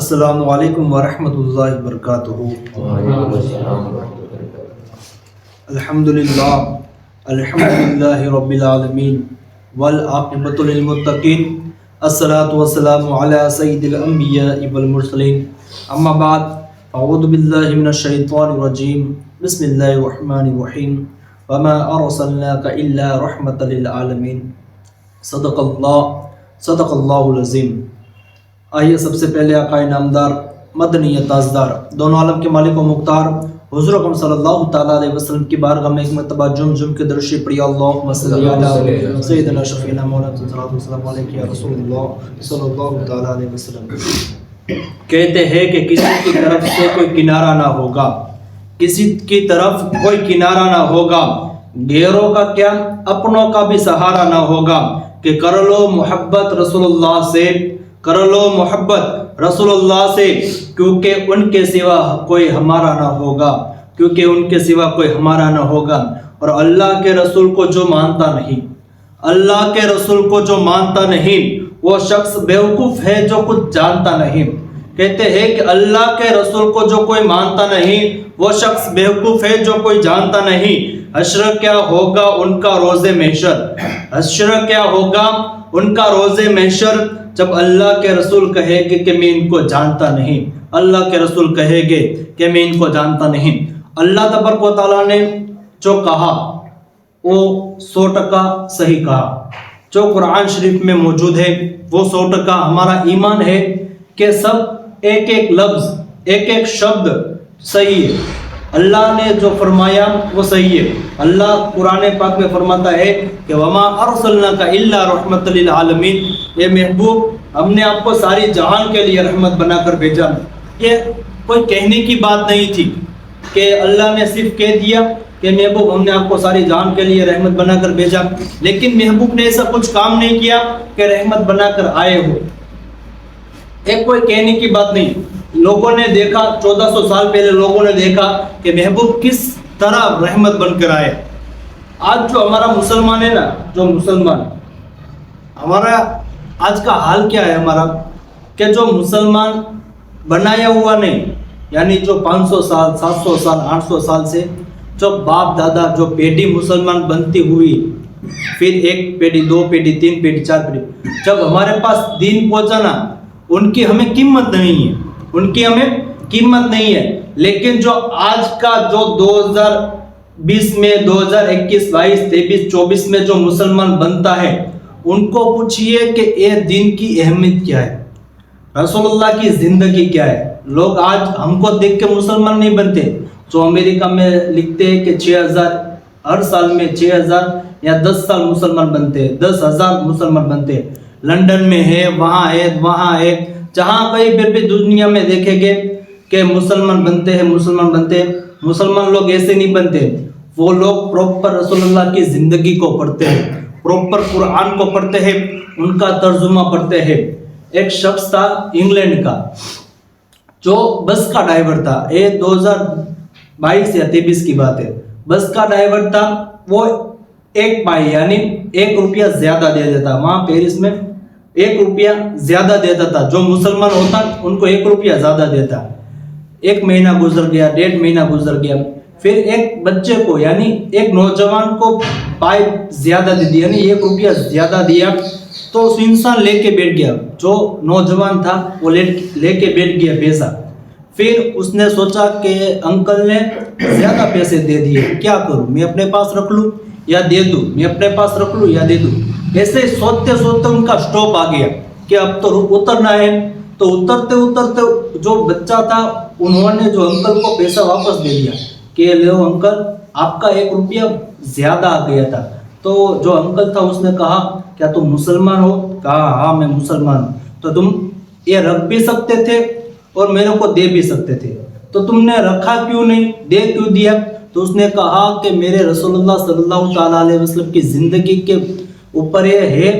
السلام علیکم ورحمۃ اللہ وبرکاتہ۔ الحمدللہ الحمدللہ رب العالمین والعاقبۃ للمتقین، الصلاۃ والسلام علی سید الانبیاء والمرسلین، اما بعد، اعوذ باللہ من الشیطان الرجیم، بسم اللہ الرحمن الرحیم، وما ارسلناک الا رحمۃ للعالمین، صدق اللہ العظیم۔ آئیے سب سے پہلے آقا نامدار مدنی تاجدار دونوں عالم کے مالک و مختار حضور اکرم صلی اللہ تعالیٰ علیہ وسلم کی بارگاہ میں ایک مرتبہ جم کے درشی پڑھی، اللہم صلی علی سیدنا شفیعنا مولانا صلی اللہ علیہ رسول اللہ صلی اللہ تعالیٰ علیہ وسلم۔ کہتے ہیں کہ کسی کی طرف سے کوئی کنارہ نہ ہوگا، کسی کی طرف کوئی کنارہ نہ ہوگا، غیروں کا کیا اپنوں کا بھی سہارا نہ ہوگا، کہ کر لو محبت رسول اللہ سے، کر لو محبت رسول اللہ سے، کیونکہ ان کے سوا کوئی ہمارا نہ ہوگا، کیونکہ ان کے سوا کوئی ہمارا نہ ہوگا۔ اور اللہ کے رسول کو جو مانتا نہیں، اللہ کے رسول کو جو مانتا نہیں، وہ شخص بیوقوف ہے جو کچھ جانتا نہیں۔ کہتے ہیں کہ اللہ کے رسول کو جو کوئی مانتا نہیں، وہ شخص بیوقوف ہے جو کوئی جانتا نہیں۔ حشر کیا ہوگا ان کا روز محشر، حشر کیا ہوگا ان کا روز محشر، جب اللہ کے رسول کہے گے کہ میں ان کو جانتا نہیں، اللہ کے رسول کہے گے کہ میں ان کو جانتا نہیں۔ اللہ تبارک و تعالیٰ نے جو کہا وہ 100% صحیح کہا، جو قرآن شریف میں موجود ہے وہ 100% ہمارا ایمان ہے کہ سب ایک ایک لفظ ایک ایک شبد صحیح ہے۔ اللہ نے جو فرمایا وہ صحیح ہے۔ اللہ قرآن پاک میں فرماتا ہے کہ وما ارسلناک الا رحمۃ للعالمین، اے محبوب ہم نے آپ کو ساری جہان کے لیے رحمت بنا کر بھیجا۔ یہ کوئی کہنے کی بات نہیں تھی کہ اللہ نے صرف کہہ دیا کہ محبوب ہم نے آپ کو ساری جہان کے لیے رحمت بنا کر بھیجا، لیکن محبوب نے ایسا کچھ کام نہیں کیا کہ رحمت بنا کر آئے ہو۔ ایک کوئی کہنے کی بات نہیں۔ لوگوں نے دیکھا 1400 سال پہلے لوگوں نے دیکھا کہ محبوب کس طرح رحمت بن کر آئے۔ آج جو ہمارا مسلمان ہے نا، جو مسلمان ہمارا آج کا حال کیا ہے ہمارا، کہ جو مسلمان بنایا ہوا نہیں، یعنی جو 500 سال 700 سال 800 سال سے جو باپ دادا جو پیڑھی مسلمان بنتی ہوئی، پھر ایک پیڑھی 2 پیڑھی 3 پیڑھی 4 پیڑھی، جب ہمارے پاس دین پہنچا نا، ان کی ہمیں قیمت نہیں ہے، ان کی ہمیں قیمت نہیں ہے۔ لیکن جو آج کا جو 2020 میں 2021 22 23 24 میں جو مسلمان بنتا ہے، ان کو پوچھئے کہ اے دین کی اہمیت کیا ہے، رسول اللہ کی زندگی کیا ہے۔ لوگ آج ہم کو دیکھ کے مسلمان نہیں بنتے۔ جو امریکہ میں لکھتے ہیں کہ 6000 ہر سال میں 6000 یا 10 سال مسلمان بنتے ہیں، 10,000 مسلمان بنتے ہیں۔ لندن میں ہے، وہاں ہے، جہاں کہیں پھر بھی دنیا میں دیکھیں گے کہ مسلمان بنتے ہیں، مسلمان بنتے ہیں۔ مسلمان لوگ ایسے نہیں بنتے، وہ لوگ پراپر رسول اللہ کی زندگی کو پڑھتے ہیں، پراپر قرآن کو پڑھتے ہیں، ان کا ترجمہ پڑھتے ہیں۔ ایک شخص تھا انگلینڈ کا جو بس کا ڈرائیور تھا، یہ 2022 یا 23 کی بات ہے، بس کا ڈرائیور تھا۔ وہ 1 پائی یعنی 1 روپیہ زیادہ دے دیتا، وہاں پیرس میں 1 روپیہ زیادہ دیتا تھا۔ جو مسلمان ہوتا ان کو 1 روپیہ زیادہ دیتا۔ 1 مہینہ گزر گیا، 1.5 مہینہ گزر گیا، پھر ایک بچے کو یعنی ایک نوجوان کو پائی زیادہ دے دیا، یعنی 1 روپیہ زیادہ دیا، تو اس انسان لے کے بیٹھ گیا۔ جو نوجوان تھا وہ لے کے بیٹھ گیا پیسہ۔ پھر اس نے سوچا کہ انکل نے زیادہ پیسے دے دیے، کیا کروں، میں اپنے پاس رکھ لوں یا دے دوں، میں اپنے پاس رکھ لوں یا دے دوں۔ ایسے سوچتے سوچتے ان کا سٹاپ آ گیا کہ اب تو اترنا ہے۔ تو اترتے جو بچہ تھا انہوں نے جو انکل کو پیسہ واپس دے دیا کہ لو انکل آپ کا 1 روپیہ زیادہ آ گیا تھا۔ تو جو انکل تھا اس نے کہا کیا تم مسلمان ہو؟ کہا ہاں میں مسلمان ہوں۔ تو تم یہ رکھ بھی سکتے تھے اور میرے کو دے بھی سکتے تھے، تو تم نے رکھا کیوں نہیں، دے کیوں دیا؟ تو اس نے کہا کہ میرے رسول اللہ صلی اللہ تعالیٰ علیہ وسلم کی زندگی کے اوپر یہ ہے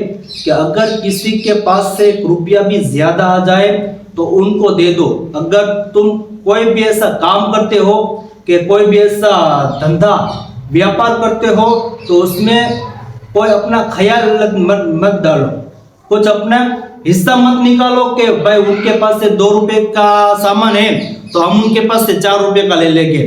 کہ اگر کسی کے پاس سے 1 روپیہ بھی زیادہ آ جائے تو ان کو دے دو۔ اگر تم کوئی بھی ایسا کام کرتے ہو کہ کوئی بھی ایسا دھندا بیاپار کرتے ہو تو اس میں کوئی اپنا خیال مت ڈالو، کچھ اپنا हिस्सा मत निकालो कि भाई उनके पास से 2 रुपए का सामान है तो हम उनके पास से 4 रुपए का ले लेंगे,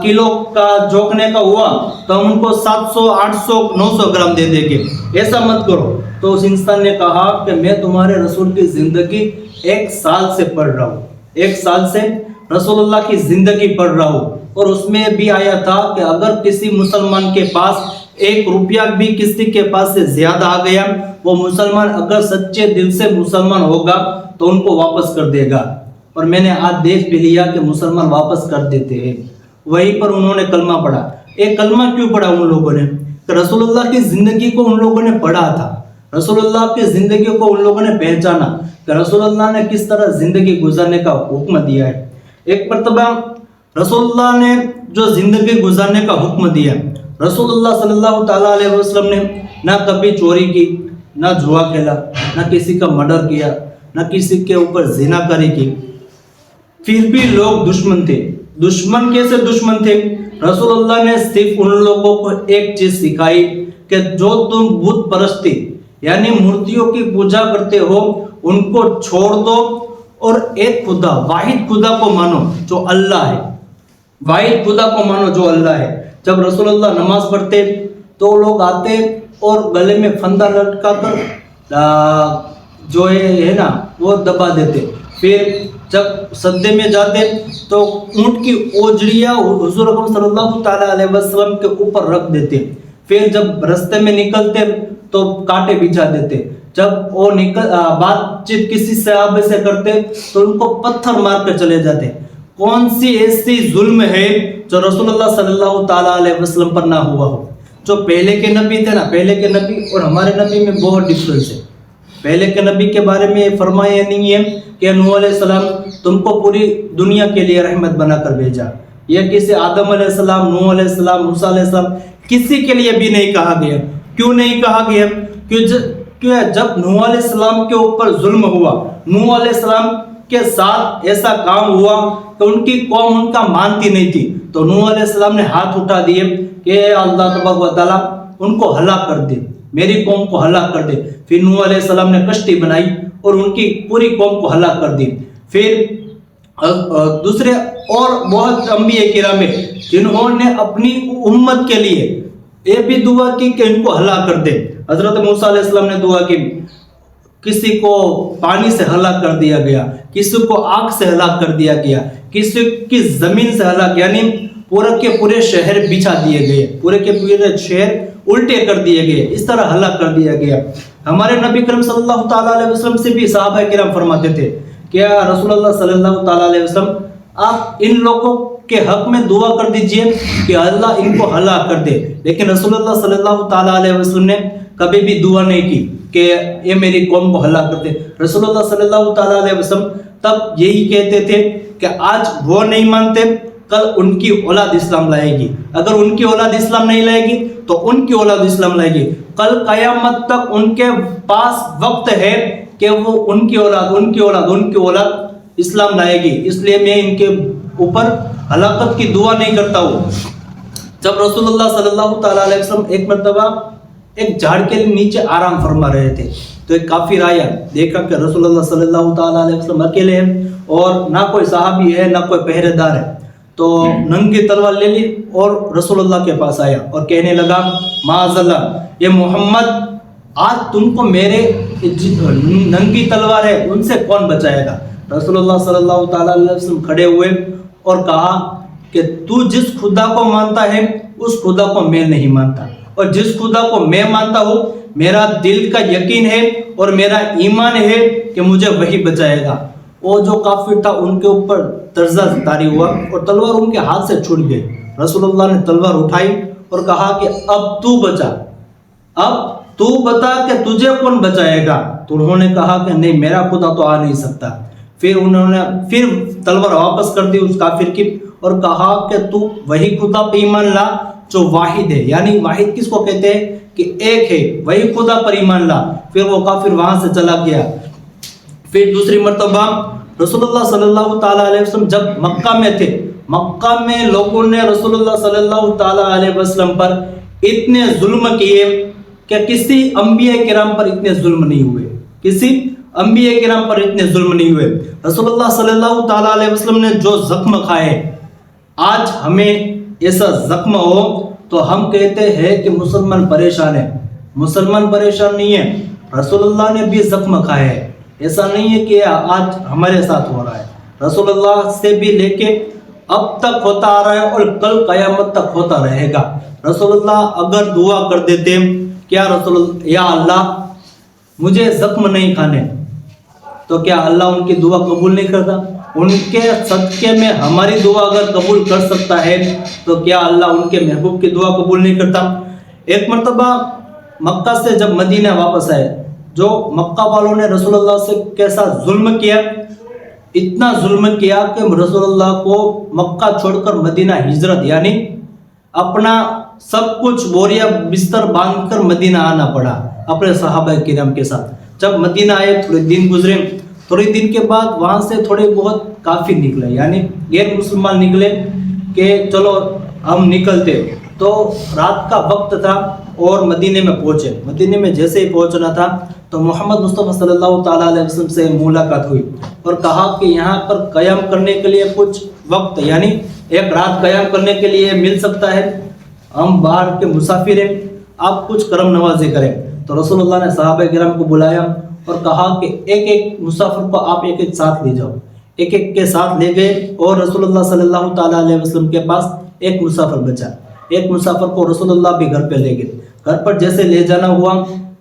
किलो का जोखने का हुआ तो हम उनको 700 800 900 ग्राम दे देंगे, ऐसा मत करो। तो उस इंसान ने कहा कि मैं तुम्हारे रसूल की जिंदगी 1 साल से पढ़ रहा हूँ, 1 साल से रसूलुल्लाह की जिंदगी पढ़ रहा हूँ, और उसमें भी आया था कि अगर किसी मुसलमान के पास 1 रुपया भी किसी के पास से ज्यादा आ गया, वो मुसलमान अगर सच्चे दिल से मुसलमान होगा तो उनको वापस कर देगा। और मैंने आज देख भी लिया कि मुसलमान वापस कर देते हैं। वहीं पर उन्होंने कलमा पढ़ा। एक कलमा क्यों पढ़ा उन लोगों ने? कि रसूलुल्लाह की जिंदगी को उन लोगों ने पढ़ा था, रसूलुल्लाह की जिंदगी को उन लोगों ने पहचाना कि रसूलुल्लाह ने किस तरह जिंदगी गुजारने का हुक्म दिया है। एक मर्तबा रसूलुल्लाह ने जो जिंदगी गुजारने का हुक्म दिया, रसूलुल्लाह सल्लल्लाहु ताला अलैहि वसल्लम ने ना कभी चोरी की, ना जुआ खेला, ना किसी का मर्डर किया, ना किसी के ऊपर जिनाकारी की, फिर भी लोग दुश्मन थे। दुश्मन कैसे दुश्मन थे? रसूलुल्लाह ने सिर्फ उन लोगों को एक चीज सिखाई कि जो तुम बुत परस्ती यानी मूर्तियों की पूजा करते हो उनको छोड़ दो और एक खुदा, वाहिद खुदा को मानो जो अल्लाह है, वाहिद खुदा को मानो जो अल्लाह है। जब रसूलुल्लाह नमाज पढ़ते तो लोग आते और गले में फंदा लटका कर जो है ना वो दबा देते। फिर जब सद्दे में जाते तो ऊंट की ओजड़ियां हुजूर अकरम सल्लल्लाहु ताला अलैहि वसल्लम के ऊपर रख देते। फिर जब रास्ते में निकलते तो कांटे बिछा देते। जब वो बातचीत किसी सहाबे से करते तो उनको पत्थर मार कर चले जाते। कौन सी ऐसी जुल्म है जो रसूलुल्लाह सल्लल्लाहु ताला अलैहि वसल्लम पर ना हुआ हो? जो पहले के नबी थे ना, पहले के नबी और हमारे नबी में बहुत डिफरेंस है। पहले के नबी के बारे में फरमाया नहीं है कि नूह अलैहिस्सलाम तुमको पूरी दुनिया के लिए रहमत बनाकर भेजा, या किसी आदम अलैहिस्सलाम, नूह अलैहिस्सलाम, मूसा अलैहिस्सलाम किसी के लिए भी नहीं कहा गया। क्यों नहीं कहा गया? क्यों जब नूह अलैहिस्सलाम के ऊपर जुल्म हुआ, नूह अलैहिस्सलाम के साथ ऐसा काम हुआ तो उनकी कौम उनका मानती नहीं थी, तो नूह अलैहिस्सलाम ने हाथ उठा दिए कि अल्लाह तबारक व तआला उनको हलाक कर दे, मेरी कौम को हलाक कर दे। फिर नूह अलैहिस्सलाम ने कश्ती बनाई और उनकी पूरी कौम को हलाक कर दी। फिर दूसरे और बहुत अंबिया किराम है जिन्होंने अपनी उम्मत के लिए ये भी दुआ की कि इनको हलाक कर दे। हजरत मूसा अलैहिस्सलाम ने दुआ की, किसी को पानी से हलाक कर दिया गया, किसी को आग से हलाक कर दिया गया, किसी की जमीन से हलाक, यानी पूरे के पूरे शहर बिछा दिए गए, पूरे के पूरे शहर उल्टे कर दिए गए, इस तरह हलाक कर दिया गया। हमारे नबी करम सल्लल्लाहु ताला अलैहि वसल्लम से भी सहाबा किराम फरमाते थे कि रसूलुल्लाह सल्लल्लाहु ताला अलैहि वसल्लम आप इन लोगों के हक में दुआ कर दीजिए कि अल्लाह इनको हलाक कर दे। लेकिन रसूलुल्लाह सल्लल्लाहु ताला अलैहि वसल्लम ने कभी भी दुआ नहीं की कि ये मेरी कौम को हलाक कर दे। रसूलुल्लाह सल्लल्लाहु ताला अलैहि वसल्लम तब यही कहते थे कि आज वो नहीं मानते, कल उनकी औलाद इस्लाम लाएगी, अगर उनकी औलाद इस्लाम नहीं लाएगी तो उनकी औलाद इस्लाम लाएगी। कल कयामत तक उनके पास वक्त है कि वो उनकी औलाद इस्लाम लाएगी, इसलिए मैं इनके ऊपर हलाकत की दुआ नहीं करता हूँ। जब रसूलुल्लाह सल्लल्लाहु ताला अलैहि वसल्लम एक मर्तबा एक झाड़ के नीचे आराम फरमा रहे थे तो एक काफिर आया, देखा कि रसूलुल्लाह सल्लल्लाहु ताला अलैहि वसल्लम अकेले हैं और ना कोई सहाबी है ना कोई पहरेदार है, तो नंगी तलवार ले ली और रसूलुल्लाह के पास आया और कहने लगा, माअज़ल्लाह, ये मोहम्मद आज तुमको मेरे नंगी तलवार है उनसे कौन बचाएगा? रसूलुल्लाह सल्लल्लाहु ताला अलैहि वसल्लम खड़े हुए और कहा कि तू जिस खुदा को मानता है उस खुदा को मैं नहीं मानता, और जिस खुदा को मैं मानता हूँ मेरा दिल का यकीन है और मेरा ईमान है कि मुझे वही बचाएगा। वो जो काफिर था उनके ऊपर तर्जा तारी हुआ और तलवार उनके हाथ से छूट गई। रसूलुल्लाह ने तलवार उठाई और कहा कि अब तू बचा, अब तू बता कि तुझे कौन बचाएगा? तो उन्होंने कहा कि नहीं, मेरा खुदा तो आ नहीं सकता। फिर उन्होंने फिर तलवार वापस कर दी उस काफिर की और कहा कि तू वही खुदा पे ईमान ला जो वाहिद है, यानी वाहिद किसको कहते हैं कि एक है, वही खुदा पर ईमान ला। फिर वो काफिर वहां से चला गया। फिर दूसरी मर्तबा रसूलुल्लाह सल्लल्लाहु ताला अलैहि वसल्लम जब मक्का में थे, मक्का में लोगों ने रसूलुल्लाह सल्लल्लाहु ताला अलैहि वसल्लम पर इतने जुल्म किए कि किसी अंबिया किराम पर इतने जुल्म नहीं हुए, किसी अंबिया किराम पर इतने जुल्म नहीं हुए। रसूलुल्लाह सल्लल्लाहु ताला अलैहि वसल्लम ने जो जख्म खाए, आज हमें ऐसा जख्म हो तो हम कहते हैं कि मुसलमान परेशान है। मुसलमान परेशान नहीं है, रसूलुल्लाह ने भी जख्म खाए है। ऐसा नहीं है कि आज हमारे साथ हो रहा है, रसूलुल्लाह से भी लेके अब तक होता आ रहा है और कल कयामत तक होता रहेगा। रसूलुल्लाह अगर दुआ कर देते क्या रसूलुल्लाह, या अल्लाह मुझे जख्म नहीं खाने, तो क्या अल्लाह उनकी दुआ कबूल नहीं करता? उनके सदके में हमारी दुआ अगर कबूल कर सकता है तो क्या अल्लाह उनके महबूब की दुआ कबूल नहीं करता? एक मरतबा मक्का से जब मदीना वापस आए, जो मक्का वालों ने रसूलुल्लाह से कैसा जुल्म किया, इतना जुल्म किया कि रसूलुल्लाह को मक्का छोड़कर मदीना हिजरत यानी अपना सब कुछ बोरिया बिस्तर बांधकर मदीना आना पड़ा अपने सहाबा किराम के साथ। जब मदीना आए, थोड़े दिन गुजरे, थोड़े दिन के बाद वहाँ से थोड़े बहुत काफिर निकले, यानी गैर मुसलमान निकले कि चलो हम निकलते। तो रात का वक्त था और मदीने में पहुंचे। मदीने में जैसे ही पहुंचना था तो मोहम्मद मुस्तफ़ा सल्लल्लाहु ताला अलैहि वसल्लम से मुलाकात हुई और कहा कि यहाँ पर क़याम करने के लिए कुछ वक्त यानी एक रात क़याम करने के लिए मिल सकता है, हम बाहर के मुसाफिर हैं, आप कुछ करम नवाजी करें। तो रसूलुल्लाह ने सहाबा किराम को बुलाया और कहा कि एक एक मुसाफिर को आप एक एक साथ ले जाओ। एक एक के साथ ले गए और रसूलुल्लाह सल्लल्लाहु ताला अलैहि वसल्लम के पास एक मुसाफिर बचा। एक मुसाफिर को रसूलुल्लाह भी घर पे ले गए। घर पर जैसे ले जाना हुआ,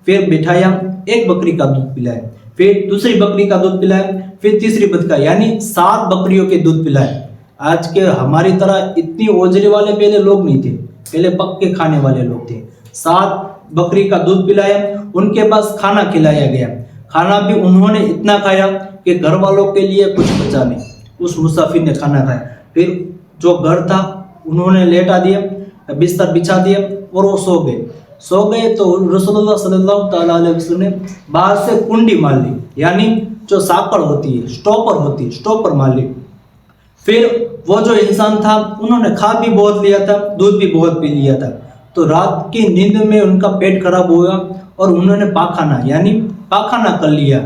फिर बिठाया, एक बकरी का दूध पिलाया, फिर दूसरी बकरी का दूध पिलाया, फिर तीसरी बकरी का, यानी 7 बकरियों के दूध पिलाए। आज के हमारी तरह इतनी ओजरी वाले पहले लोग नहीं थे, पहले पक के खाने वाले लोग थे। 7 बकरी का दूध पिलाया, उनके पास खाना खिलाया गया। खाना भी उन्होंने इतना खाया कि घर वालों के लिए कुछ बचा नहीं, उस मुसाफिर ने खाना खाया। फिर जो घर था उन्होंने लेटा दिया, बिस्तर बिछा दिया और वो सो गए। तो रसूलुल्लाह सल्लल्लाहु ताला अलैहि वसल्लम ने बाहर से कुंडी मार ली, यानी जो साकड़ होती है, स्टॉपर मार ली। फिर वो जो इंसान था उन्होंने खा भी बहुत लिया था, दूध भी बहुत पी लिया था। तो रात की नींद में उनका पेट खराब हुआ और उन्होंने पाखाना कर लिया।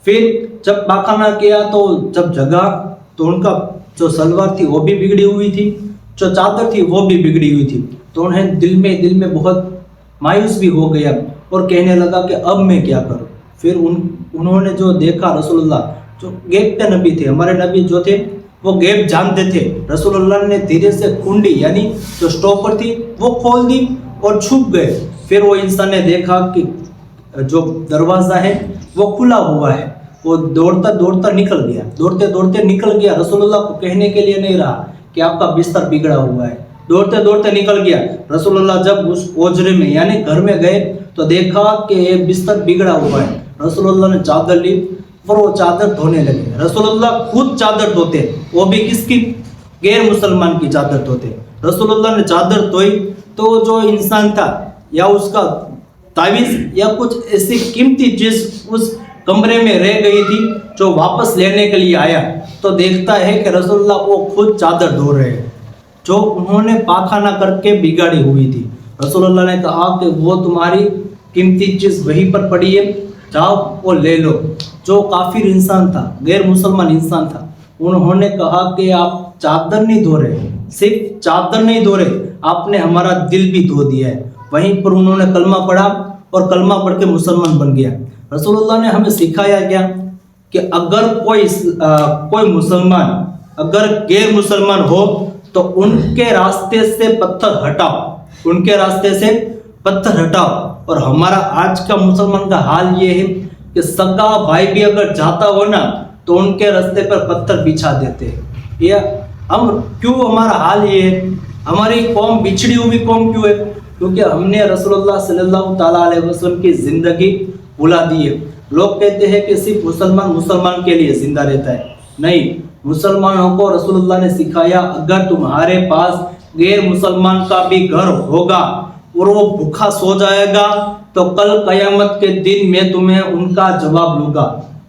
फिर जब पाखाना किया तो जब जगा तो उनका जो सलवार थी वो भी बिगड़ी हुई थी, जो चादर थी वो भी बिगड़ी हुई थी। तो उन्हें दिल में बहुत मायूस भी हो गया और कहने लगा कि अब मैं क्या करूं। फिर उन्होंने जो देखा, रसूलुल्लाह जो गैब के नबी थे, हमारे नबी जो थे वो गैब जानते थे। रसूलुल्लाह ने धीरे से कुंडी यानी जो स्टॉपर थी वो खोल दी और छुप गए। फिर वो इंसान ने देखा कि जो दरवाज़ा है वो खुला हुआ है। वो दौड़ता निकल गया। रसूलुल्लाह को कहने के लिए नहीं रहा कि आपका बिस्तर बिगड़ा हुआ है, दौड़ते निकल गया। रसूलुल्लाह जब उस ओजरे में यानी घर में गए तो देखा कि ये बिस्तर बिगड़ा हुआ है। रसूलुल्लाह ने चादर ली और वो चादर धोने लगे। रसूलुल्लाह खुद चादर धोते, वो भी किसकी? गैर मुसलमान की चादर धोते। रसूलुल्लाह ने चादर धोई तो जो इंसान था या उसका तावीज़ या कुछ ऐसी कीमती चीज उस कमरे में रह गई थी जो वापस लेने के लिए आया तो देखता है कि रसूलुल्लाह वो खुद चादर धो रहे हैं जो उन्होंने पाखाना करके बिगाड़ी हुई थी। रसूलुल्लाह ने कहा कि वो तुम्हारी कीमती चीज़ वहीं पर पड़ी है, जाओ वो ले लो। जो काफिर इंसान था, गैर मुसलमान इंसान था, उन्होंने कहा कि आप चादर नहीं धो रहे, सिर्फ चादर नहीं धो रहे, आपने हमारा दिल भी धो दिया है। वहीं पर उन्होंने कलमा पढ़ा और कलमा पढ़ के मुसलमान बन गया। रसूलुल्लाह ने हमें सिखाया क्या कि अगर कोई मुसलमान अगर गैर मुसलमान हो तो उनके रास्ते से पत्थर हटाओ। और हमारा आज का मुसलमान का हाल ये है कि सगा भाई भी अगर जाता हो ना तो उनके रास्ते पर पत्थर बिछा देते हैं। ये हम क्यों, हमारा हाल ये है? हमारी कौम बिछड़ी हुई कौम क्यों है? क्योंकि हमने रसूलुल्लाह सल्लल्लाहु ताला अलैहि वसल्लम की जिंदगी भुला दी है। लोग कहते हैं कि सिर्फ मुसलमान के लिए जिंदा रहता है, नहीं, मुसलमानों को रसूलुल्लाह ने सिखाया अगर तुम्हारे पास गैर मुसलमान का भी घर होगा और वो भूखा सो जाएगा तो कल कयामत के दिन मैं तुम्हें उनका जवाब लूंगा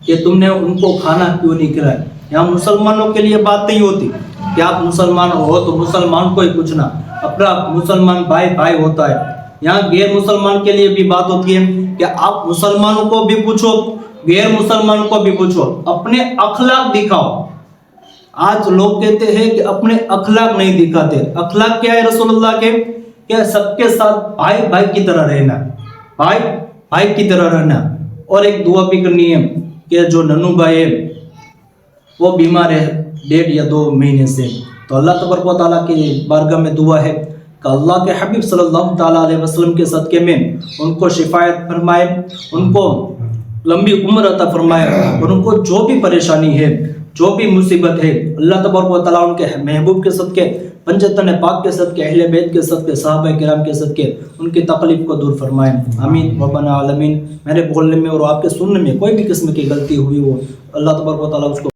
कि तुमने उनको खाना क्यों नहीं खिलाया। यहाँ मुसलमानों के लिए बात नहीं होती कि आप मुसलमान हो तो मुसलमान को ही पूछना, अपना मुसलमान भाई होता है। यहाँ गैर मुसलमान के लिए भी बात होती है कि आप मुसलमानों को भी पूछो गैर मुसलमान को भी पूछो, अपने अखलाक दिखाओ। आज लोग कहते हैं कि अपने अखलाक नहीं दिखाते। अखलाक क्या है रसूलुल्लाह के? क्या सबके साथ भाई भाई की तरह रहना, भाई भाई की तरह रहना। और एक दुआ भी करनी है कि जो नन्नू भाई है वो बीमार है 1.5 या 2 महीने से, तो अल्लाह तबारक व तआला की बारगाह में दुआ है कि अल्लाह के हबीब सल्लल्लाहु ताला अलैहि वसल्लम के सदके में उनको शिफायत फरमाए, उनको लंबी उम्र अता फरमाए, और उनको जो भी परेशानी है, जो भी मुसीबत है, अल्लाह तबारक व तआला उनके महबूब के सदके, पंजतन पाक के सदके, अहले बैत के सदके, सहाबा किराम के सदके उनकी तकलीफ को दूर फरमाए। आमीन रब्बना आलमीन। मेरे बोलने में और आपके सुनने में कोई भी किस्म की गलती हुई हो, अल्लाह तबारक व तआला उसको